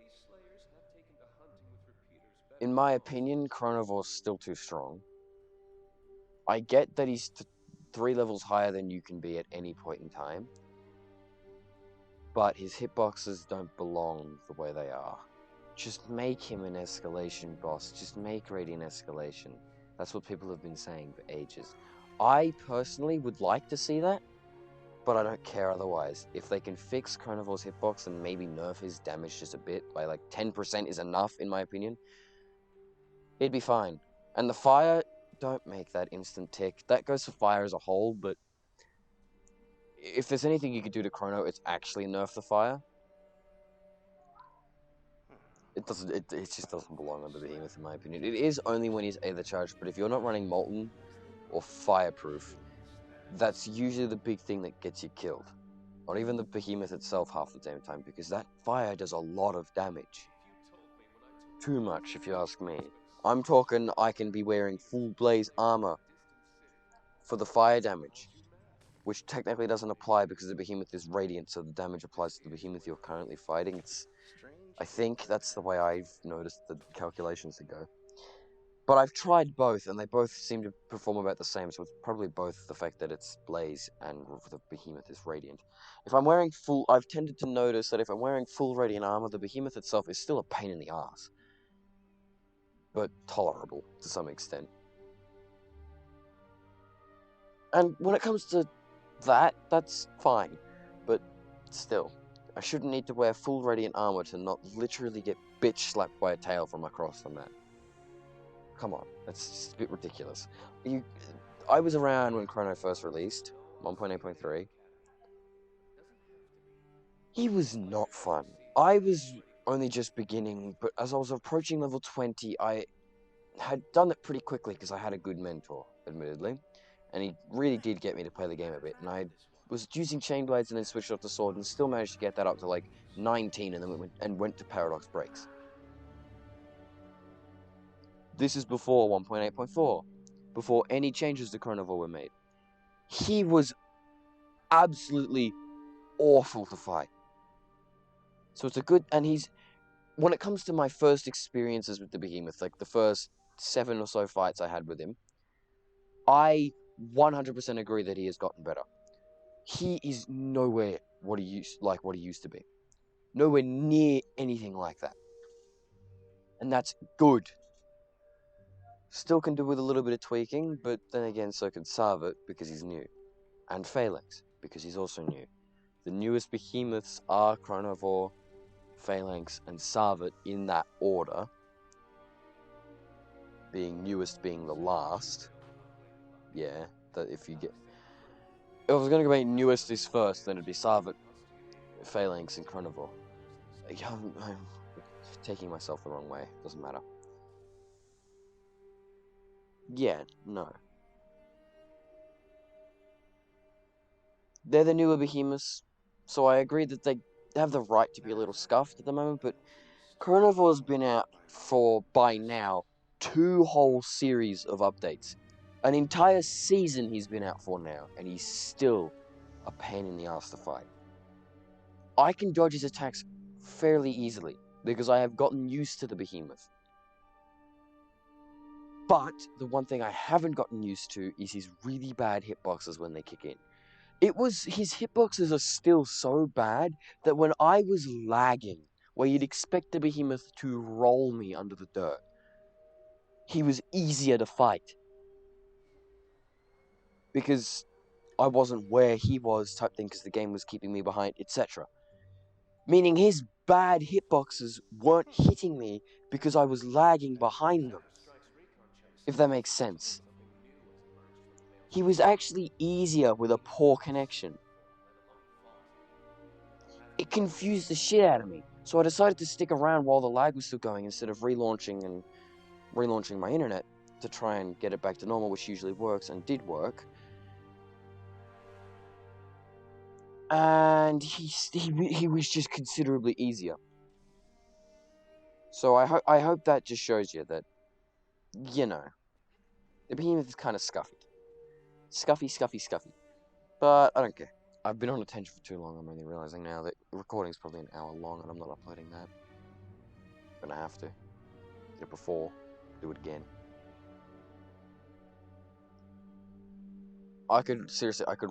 In my opinion, Chronovore's still too strong. I get that he's 3 levels higher than you can be at any point in time, but his hitboxes don't belong the way they are. Just make him an escalation boss. Just make Radiant escalation. That's what people have been saying for ages. I personally would like to see that, but I don't care otherwise. If they can fix Chronovore's hitbox and maybe nerf his damage just a bit, by like 10% is enough in my opinion, it'd be fine. And the fire, don't make that instant tick. That goes for fire as a whole, but if there's anything you could do to Chrono, it's actually nerf the fire. It just doesn't belong on the Behemoth in my opinion. It is only when he's Aether Charged, but if you're not running Molten or Fireproof, that's usually the big thing that gets you killed. Not even the Behemoth itself half the damn time, because that fire does a lot of damage. Too much, if you ask me. I'm talking I can be wearing full blaze armor for the fire damage, which technically doesn't apply because the Behemoth is radiant, so the damage applies to the Behemoth you're currently fighting. I think that's the way I've noticed the calculations to go. But I've tried both, and they both seem to perform about the same, so it's probably both the fact that it's Blaze and the Behemoth is Radiant. If I'm wearing full... I've tended to notice that if I'm wearing full Radiant armor, the Behemoth itself is still a pain in the ass. But tolerable, to some extent. And when it comes to that, that's fine. But still, I shouldn't need to wear full Radiant armor to not literally get bitch-slapped by a tail from across the map. Come on, that's just a bit ridiculous. I was around when Chrono first released, 1.8.3. He was not fun. I was only just beginning, but as I was approaching level 20, I had done it pretty quickly because I had a good mentor, admittedly. And he really did get me to play the game a bit, and I was using chain blades and then switched off to sword and still managed to get that up to like 19 and then went to paradox breaks. This is before 1.8.4, before any changes to Chronovore were made. He was absolutely awful to fight. So it's a good, and when it comes to my first experiences with the Behemoth, like the first 7 or so fights I had with him, I 100% agree that he has gotten better. He is nowhere what he used to be. Nowhere near anything like that. And that's good. Still can do with a little bit of tweaking, but then again, so can Sarvet, because he's new. And Phalanx, because he's also new. The newest Behemoths are Chronovore, Phalanx, and Sarvet in that order. Newest being the last. Yeah, that if you get... If I was going to go newest is first, then it'd be Sarvet, Phalanx, and Chronovore. I'm taking myself the wrong way. Doesn't matter. Yeah, no. They're the newer Behemoths, so I agree that they have the right to be a little scuffed at the moment, but Chronovore's been out for, by now, 2 whole series of updates. An entire season he's been out for now, and he's still a pain in the ass to fight. I can dodge his attacks fairly easily, because I have gotten used to the Behemoth. But the one thing I haven't gotten used to is his really bad hitboxes when they kick in. His hitboxes are still so bad that when I was lagging, where you'd expect the Behemoth to roll me under the dirt, he was easier to fight. Because I wasn't where he was type thing, because the game was keeping me behind, etc. Meaning his bad hitboxes weren't hitting me because I was lagging behind them. If that makes sense. He was actually easier with a poor connection. It confused the shit out of me, so I decided to stick around while the lag was still going instead of relaunching my internet to try and get it back to normal, which usually works and did work. And he was just considerably easier. So I hope that just shows you that, you know, the Behemoth is kind of scuffy. Scuffy. But I don't care. I've been on a tangent for too long. I'm only realizing now that the recording's probably an hour long and I'm not uploading that. I'm gonna have to. Did it before, do it again. I could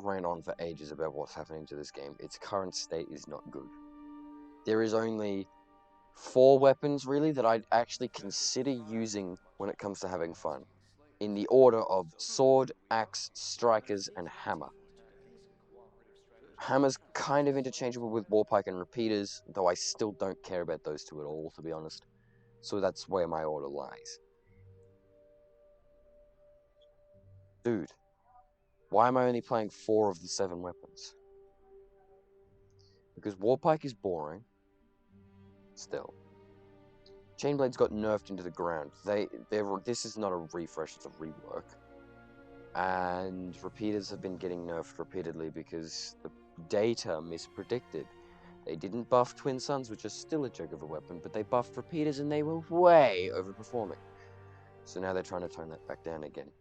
rant on for ages about what's happening to this game. Its current state is not good. There is only 4 weapons, really, that I'd actually consider using when it comes to having fun. In the order of sword, axe, strikers, and hammer. Hammer's kind of interchangeable with warpike and repeaters, though I still don't care about those 2 at all, to be honest. So that's where my order lies. Dude, why am I only playing 4 of the 7 weapons? Because warpike is boring. Still. Chainblades got nerfed into the ground. This is not a refresh, it's a rework. And repeaters have been getting nerfed repeatedly because the data mispredicted. They didn't buff Twin Suns, which is still a joke of a weapon, but they buffed repeaters and they were way overperforming. So now they're trying to tone that back down again.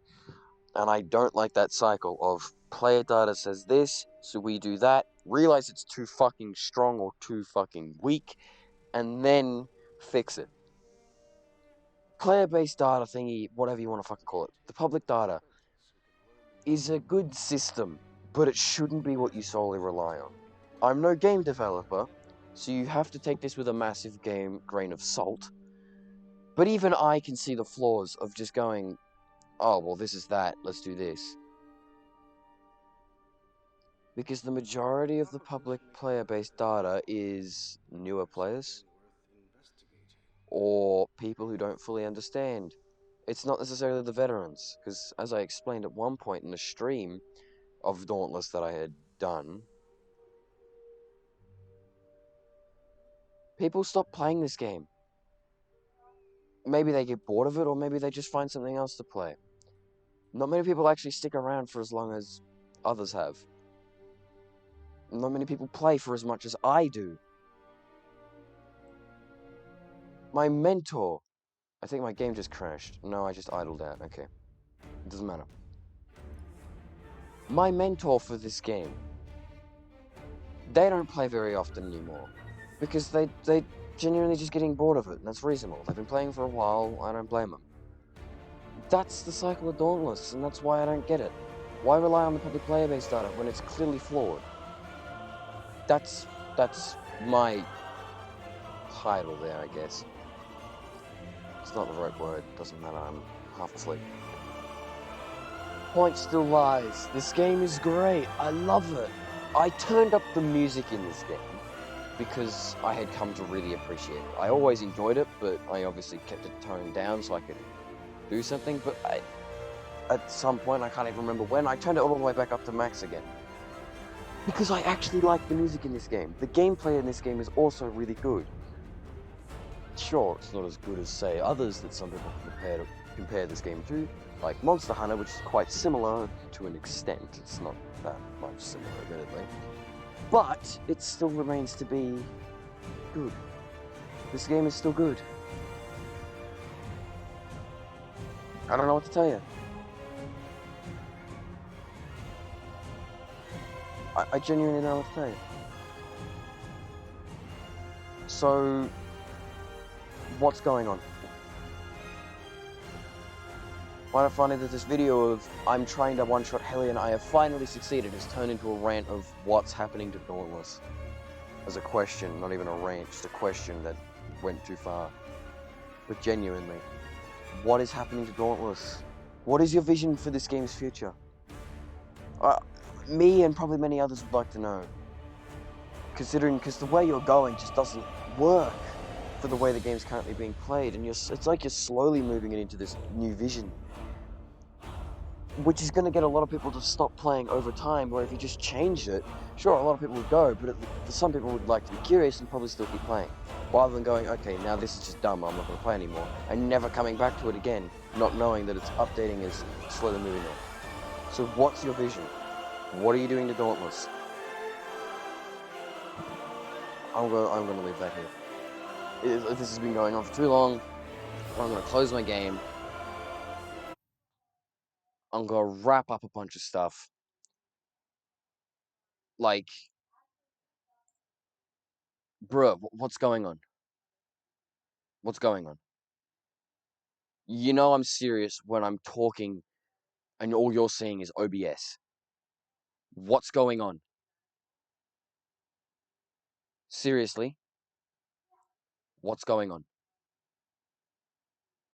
And I don't like that cycle of player data says this, so we do that, realize it's too fucking strong or too fucking weak, and then fix it. player-based data thingy, whatever you want to fucking call it, the public data, is a good system, but it shouldn't be what you solely rely on. I'm no game developer, so you have to take this with a massive grain of salt. But even I can see the flaws of just going, oh, well, this is that, let's do this. Because the majority of the public player-based data is newer players, or people who don't fully understand. It's not necessarily the veterans, because as I explained at one point in the stream of Dauntless that I had done, people stop playing this game. Maybe they get bored of it, or maybe they just find something else to play. Not many people actually stick around for as long as others have. Not many people play for as much as I do. My mentor... I think my game just crashed. No, I just idled out. Okay. It doesn't matter. My mentor for this game... They don't play very often anymore. Because they genuinely just getting bored of it, and that's reasonable. They've been playing for a while, I don't blame them. That's the cycle of Dauntless, and that's why I don't get it. Why rely on the public player-based data when it's clearly flawed? That's my title there, I guess. It's not the right word, doesn't matter, I'm half asleep. Point still lies. This game is great, I love it. I turned up the music in this game because I had come to really appreciate it. I always enjoyed it, but I obviously kept it toned down so I could do something, but at some point, I can't even remember when, I turned it all the way back up to max again. Because I actually like the music in this game. The gameplay in this game is also really good. Sure, it's not as good as, say, others that some people compare this game to, like Monster Hunter, which is quite similar to an extent. It's not that much similar, admittedly. But it still remains to be good. This game is still good. I don't know what to tell you. I genuinely don't know what to tell you. So, what's going on? Find it funny that this video of I'm trying to one-shot Hellion, I have finally succeeded, has turned into a rant of what's happening to Dauntless. As a question, not even a rant, just a question that went too far. But genuinely, what is happening to Dauntless? What is your vision for this game's future? Me and probably many others would like to know. Because the way you're going just doesn't work for the way the game's currently being played, and it's like you're slowly moving it into this new vision. Which is going to get a lot of people to stop playing over time, where if you just changed it, sure, a lot of people would go, but some people would like to be curious and probably still keep playing. Rather than going, okay, now this is just dumb, I'm not going to play anymore, and never coming back to it again, not knowing that it's updating is slowly moving on. So what's your vision? What are you doing to Dauntless? I'm going to leave that here. If this has been going on for too long, I'm going to close my game. I'm going to wrap up a bunch of stuff. Like, bruh, what's going on? What's going on? You know I'm serious when I'm talking and all you're seeing is OBS. What's going on? Seriously? What's going on?